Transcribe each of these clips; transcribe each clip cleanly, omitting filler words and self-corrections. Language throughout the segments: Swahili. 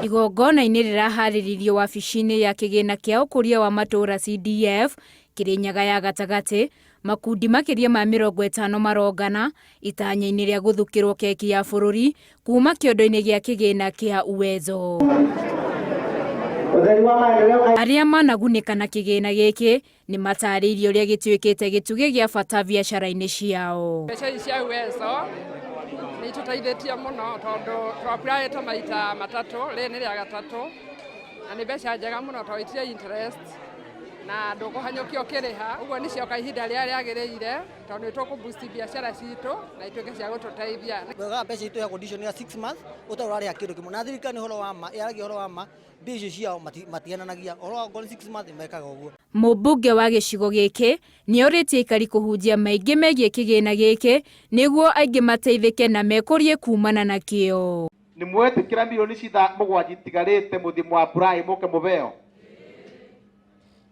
Igongona-inĩ rĩraharĩrĩrio wabici-inĩ ya kĩgĩna kĩa ũkũria wa matũũra CDF Kĩrĩnyaga ya gatagatĩ, makundi makĩria ma 50 marongana itanya-inĩ rĩa gũthukĩrwo keki ya bũrũri kuma kĩondo-inĩ gĩa kĩgĩna kĩa Uwezo. Arĩa managunĩka na kĩgĩna gĩkĩ nĩ matarĩirio ũrĩa gĩtuĩkĩte gĩtugĩ gĩa bata biacara-inĩ ciao. Mbeca cia Uwezo nĩ itũteithĩtie mũno tondũ twakurĩte maita matatũ, rĩrĩ nĩ rĩa gatatũ, na nĩ mbeca njega mũno tondũ itirĩ interest na ndũkũhanyũkio ũkĩrĩha, ũguo nĩ cioka ihinda rĩrĩa rĩagĩrĩire tondũ nĩ tũkũ-boost biacara citũ na ituĩke cia gũtũteithia. Wega mbeca itũ ya condition ya 6 months ũtararĩa kĩndũ kĩmwe na thirikari ũhoro wa ma yaragia ũhoro wa ma mbia icio ciao matiananagia ũhoro wa 6 months mekaga ũguo. Mũmbunge wa gĩcigo gĩkĩ nĩ orĩtie aikari kũhunjia maingĩ megiĩ kĩgĩna gĩkĩ nĩguo aingĩ mateithĩke na mekũrie kumana na kĩo. Nĩ mwetĩkĩra milioni 7 itigarĩte mũthimo wa Brian mũke mũbeo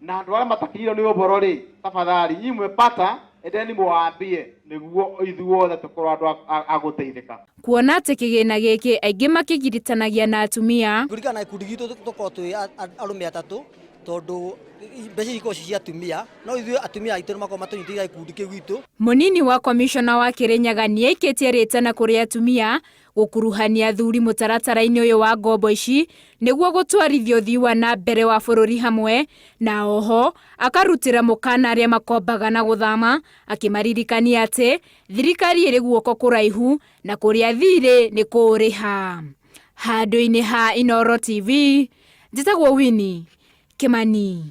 na andũ arĩa matakinyĩrwo nĩ ũboro rĩ, tafadhali nyinyi mwepata endeni muambie nĩguo ithuothe tũkorwo andũ a gũteithĩka. Kuona atĩ kĩgĩna gĩkĩ aingĩ makĩgiritanagia na atumia, kũringana na ikundi gitu tũkorwo twĩ arũme atatũ tondũ mbeca ikorwo cia atumia no ithuĩ atumia aitũ makorwo matũnyitĩrĩire ikundi kĩu gitu. Mũnini wa komishona wa Kĩrĩnyaga nĩ aikĩtie rĩtana kũrĩ atumia gũkuruhania athuri mũtaratara-inĩ ũyũ wa ngombo ici nĩguo gũtwarithia ũthii wa na mbere wa bũrũri hamwe, na oho akarutĩra mũkana arĩa makombaga na gũthama, akĩmaririkania atĩ thirikari ĩrĩ guoko kũraihu na kũrĩa thirĩ nĩ kũrĩha. Handũ-inĩ ha Inooro TV, njĩtagwo Winnie Kimani.